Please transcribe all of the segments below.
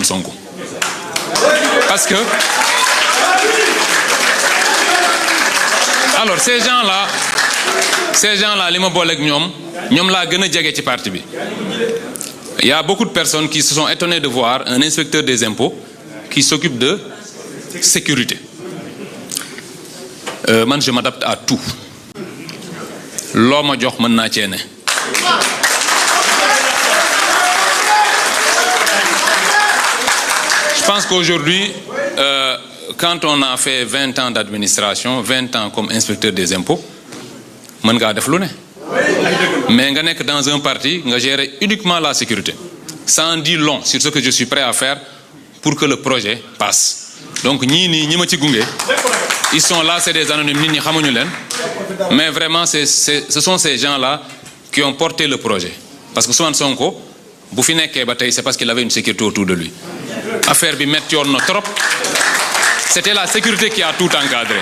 Ousmane Sonko. Parce que... Alors, ces gens-là, li ma boole ak ñoom laa gën a jege ci parti bi. Il y a beaucoup de personnes qui se sont étonnées de voir un inspecteur des impôts qui s'occupe de sécurité. Man, je m'adapte à tout. Loo ma jox mën naa cee ne. Je pense qu'aujourd'hui, quand on a fait 20 ans d'administration, 20 ans comme inspecteur des impôts, mën ngaa def lu ne. Mais nga nekk dans un parti, nga gérer uniquement la sécurité. Ça en dit long sur ce que je suis prêt à faire pour que le projet passe. Donc ñii nii ñi ma ci gunge, ils sont là, c'est des anonymes, nit ñi xamuñu leen. Mais vraiment, ce sont ces gens-là qui ont porté le projet. Parce que Ousmane Sonko, bu fi nekkee ba tey, c'est parce qu'il avait une sécurité autour de lui. Affaire bi metti woon na trop. C'était la sécurité qui a tout encadré.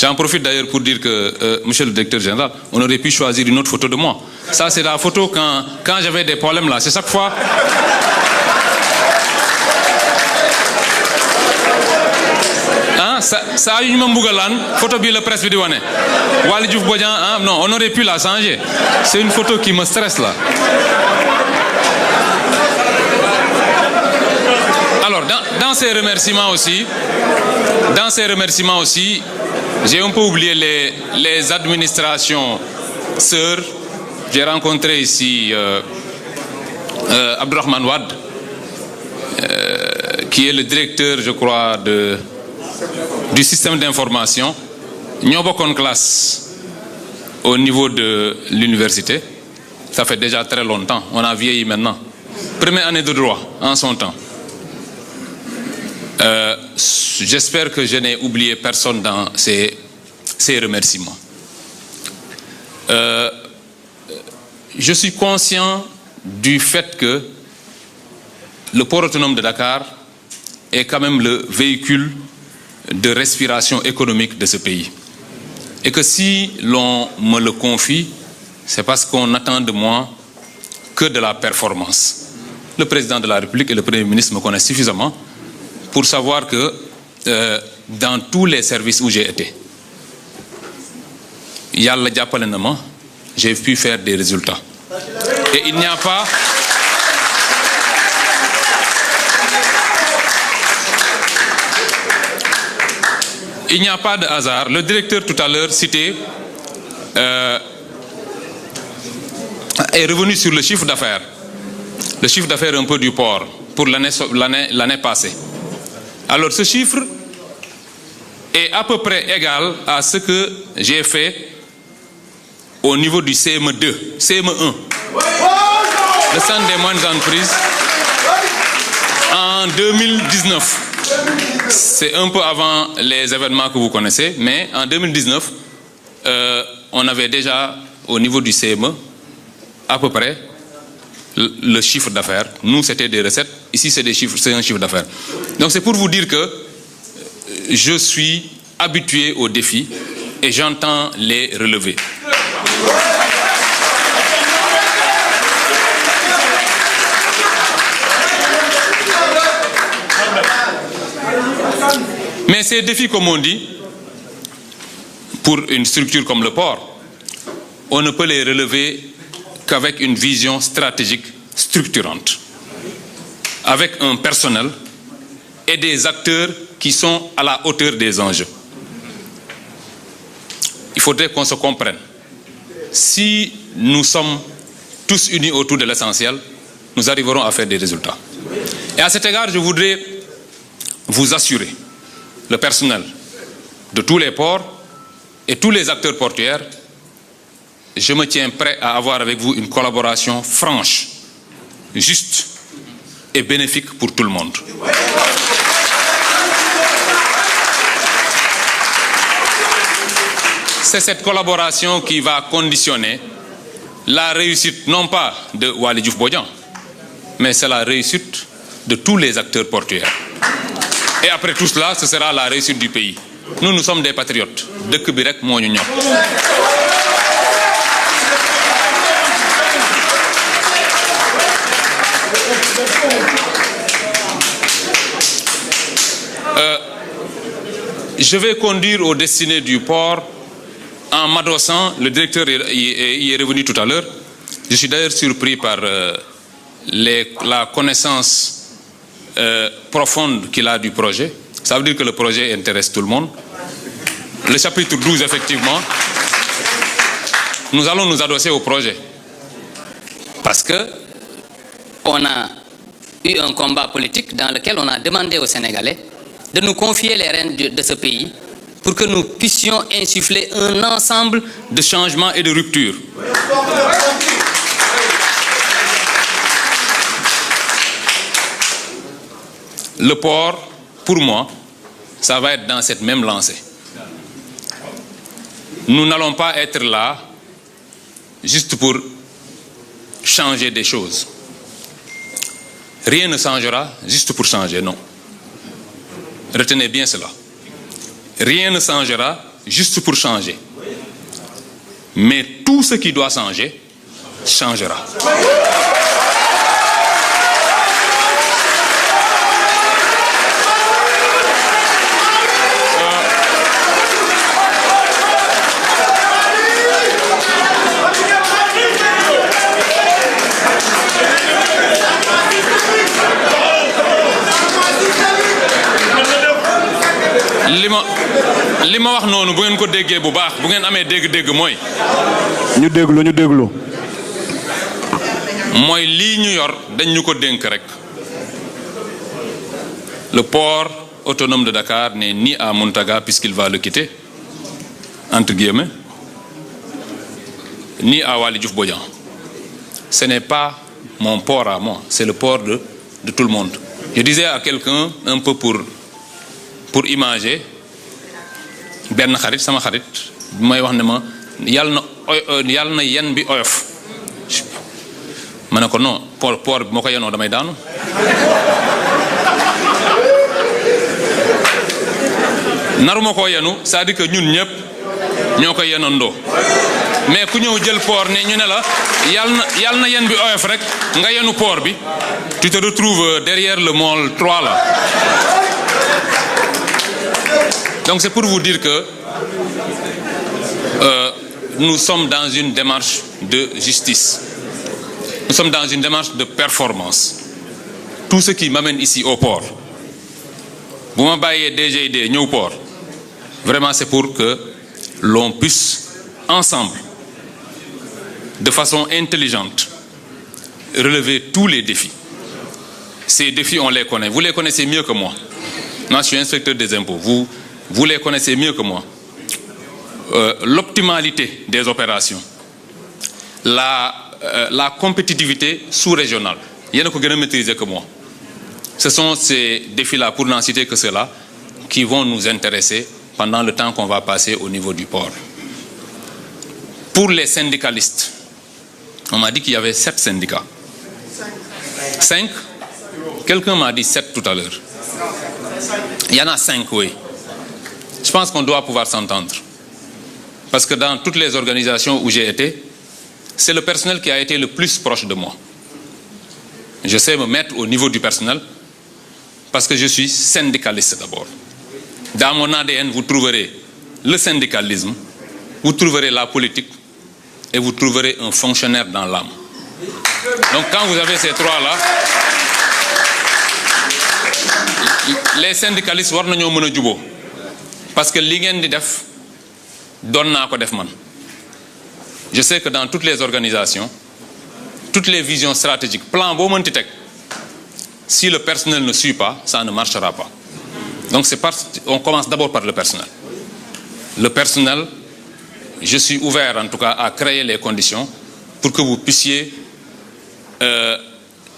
J'en profite d'ailleurs pour dire que, monsieur le directeur général, on aurait pu choisir une autre photo de moi. Ça, c'est la photo quand j'avais des problèmes là. C'est chaque fois... Hein, ça a eu une photo bi le presse vidéo. Waly Diouf Bodian, hein, non, on aurait pu la changer. C'est une photo qui me stresse là. Alors, dans ces remerciements aussi, j'ai un peu oublié les administrations sœurs. J'ai rencontré ici Abdourahmane Wade, qui est le directeur, je crois, du système d'information. Nous avons une classe au niveau de l'université. Ça fait déjà très longtemps. On a vieilli maintenant. Première année de droit, en son temps. J'espère que je n'ai oublié personne dans ces remerciements. Je suis conscient du fait que le port autonome de Dakar est quand même le véhicule de respiration économique de ce pays. Et que si l'on me le confie, c'est parce qu'on n'attend de moi que de la performance. Le président de la République et le Premier ministre me connaissent suffisamment pour savoir que dans tous les services où j'ai été, Yalla jàppale na ma, j'ai pu faire des résultats. Et il n'y a pas... Il n'y a pas de hasard. Le directeur tout à l'heure cité est revenu sur le chiffre d'affaires. Le chiffre d'affaires un peu du port pour l'année passée. Alors ce chiffre est à peu près égal à ce que j'ai fait au niveau du CME2, CME1, le centre des moyennes entreprises, en 2019. C'est un peu avant les événements que vous connaissez, mais en 2019, on avait déjà au niveau du CME à peu près le chiffre d'affaires. Nous, c'était des recettes. Ici, c'est un chiffre d'affaires. Donc, c'est pour vous dire que je suis habitué aux défis et j'entends les relever. Mais ces défis, comme on dit, pour une structure comme le port, on ne peut les relever qu'avec une vision stratégique structurante, avec un personnel et des acteurs qui sont à la hauteur des enjeux. Il faudrait qu'on se comprenne. Si nous sommes tous unis autour de l'essentiel, nous arriverons à faire des résultats. Et à cet égard, je voudrais vous assurer, le personnel de tous les ports et tous les acteurs portuaires, je me tiens prêt à avoir avec vous une collaboration franche, juste et bénéfique pour tout le monde. C'est cette collaboration qui va conditionner la réussite, non pas de Waly Diouf Bodian, mais c'est la réussite de tous les acteurs portuaires. Et après tout cela, ce sera la réussite du pays. Nous, nous sommes des patriotes. Dëkk bi rek moo ñu ñor. Je vais conduire aux destinées du port en m'adossant, le directeur y est revenu tout à l'heure. Je suis d'ailleurs surpris par la connaissance profonde qu'il a du projet. Ça veut dire que le projet intéresse tout le monde. Le chapitre 12, effectivement, nous allons nous adosser au projet. Parce que on a eu un combat politique dans lequel on a demandé aux Sénégalais de nous confier les rênes de ce pays pour que nous puissions insuffler un ensemble de changements et de ruptures. Le port, pour moi, ça va être dans cette même lancée. Nous n'allons pas être là juste pour changer des choses. Rien ne changera juste pour changer, non. Retenez bien cela. Rien ne changera juste pour changer. Mais tout ce qui doit changer, changera. li ma wax noonu bu ngeen ko déggee bu baax bu ngeen amee dégg-dégg mooy. ñu déglu. mooy lii ñu yor dañ ñu ko dénk rek. Le port autonome de Dakar n'est ni à Mountaga puisqu'il va le quitter, entre guillemets, ni à Waly Diouf Bodian. Ce n'est pas mon port à moi, c'est le port de tout le monde. Je disais à quelqu'un un peu pour imager benn xarit sama xarit may wax ne ma yàlla na yen bi oyof ma ne ko non port bi moo ko yenoo damay daanu. naruma koo yenu c'est-à-dire que ñun ñëpp ñoo koy yenandoo mais ku ñëw jël port ne ñu ne la yàlla na yen bi oyof rek nga yenu port bi tu te retrouves derrière le môle 3 là. Donc c'est pour vous dire que nous sommes dans une démarche de justice. Nous sommes dans une démarche de performance. Tout ce qui m'amène ici au port, bu ma bàyyee DGID ñëw port, vraiment c'est pour que l'on puisse ensemble, de façon intelligente, relever tous les défis. Ces défis, on les connaît. Vous les connaissez mieux que moi. Moi, je suis inspecteur des impôts. Vous les connaissez mieux que moi. L'optimalité des opérations, la compétitivité sous-régionale, il y en a qui maîtriser que moi. Ce sont ces défis-là, pour n'en citer que ceux-là, qui vont nous intéresser pendant le temps qu'on va passer au niveau du port. Pour les syndicalistes, on m'a dit qu'il y avait 7 syndicats. 5? Quelqu'un m'a dit 7 tout à l'heure. Il y en a 5, oui. Je pense qu'on doit pouvoir s'entendre. Parce que dans toutes les organisations où j'ai été, c'est le personnel qui a été le plus proche de moi. Je sais me mettre au niveau du personnel parce que je suis syndicaliste d'abord. Dans mon ADN, vous trouverez le syndicalisme, vous trouverez la politique et vous trouverez un fonctionnaire dans l'âme. Donc quand vous avez ces trois-là, les syndicalistes war nañoo mën a juboo parce que li ngeen di def doon naa ko def man. Je sais que dans toutes les organisations, toutes les visions stratégiques, plan boo mënti teg, si le personnel ne suit pas, ça ne marchera pas. Donc on commence d'abord par le personnel. Le personnel, je suis ouvert en tout cas à créer les conditions pour que vous puissiez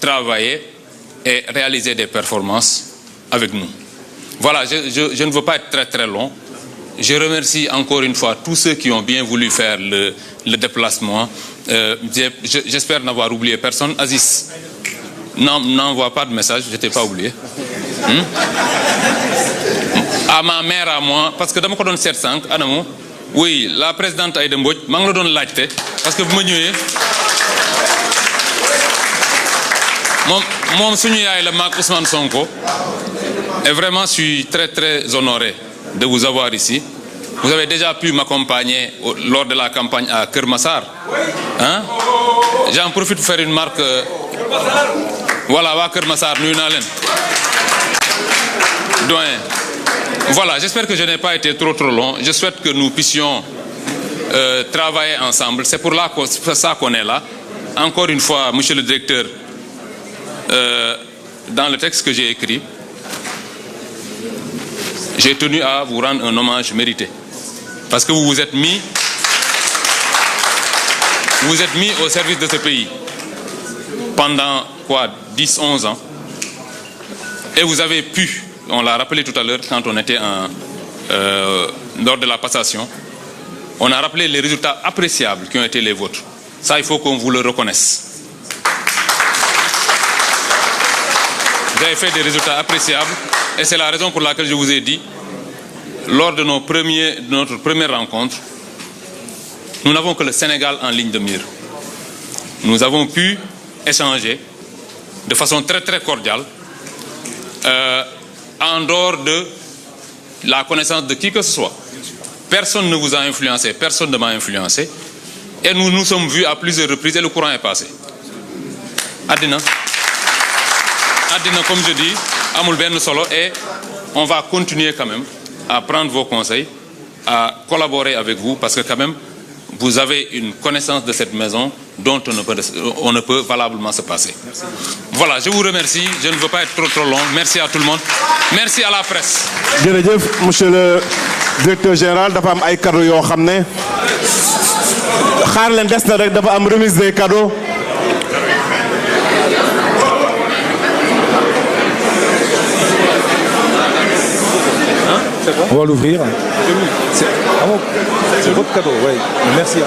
travailler et réaliser des performances avec nous. Voilà, je ne veux pas être très très long. Je remercie encore une fois tous ceux qui ont bien voulu faire le déplacement. J'espère n'avoir oublié personne. Aziz, n'envoie pas de message, je t'ai pas oublié. À ma mère, à moi, parce que dans mon code 700, oui, la présidente Aïda Mbodj, je me donne l'acte, parce que vous me Mon Sunyaï, le Marc Ousmane Sonko, et vraiment, je suis très très honoré de vous avoir ici. Vous avez déjà pu m'accompagner lors de la campagne à Kermassar. Hein? J'en profite pour faire une marque. Voilà, à Kermassar, nous n'allons. Voilà, j'espère que je n'ai pas été trop long. Je souhaite que nous puissions travailler ensemble. C'est pour ça qu'on est là. Encore une fois, monsieur le directeur, dans le texte que j'ai écrit, j'ai tenu à vous rendre un hommage mérité. Parce que vous vous êtes mis au service de ce pays pendant 10-11 ans. Et vous avez pu, on l'a rappelé tout à l'heure quand on était lors de la passation, on a rappelé les résultats appréciables qui ont été les vôtres. Ça, il faut qu'on vous le reconnaisse. Vous avez fait des résultats appréciables et c'est la raison pour laquelle je vous ai dit, lors de notre première rencontre, nous n'avons que le Sénégal en ligne de mire. Nous avons pu échanger de façon très très cordiale, en dehors de la connaissance de qui que ce soit. Personne ne vous a influencé, personne ne m'a influencé. Et nous nous sommes vus à plusieurs reprises et le courant est passé. Adina, comme je dis, Amoul Ben Solo, et on va continuer quand même à prendre vos conseils, à collaborer avec vous, parce que quand même, vous avez une connaissance de cette maison dont on ne peut valablement se passer. Merci. Voilà, je vous remercie. Je ne veux pas être trop long. Merci à tout le monde. Merci à la presse. Monsieur le directeur général, dafa am ay cadeaux yoo xam ne xaar leen des na rek dafa am remise des cadeaux. On va l'ouvrir. C'est votre cadeau, oui. Merci.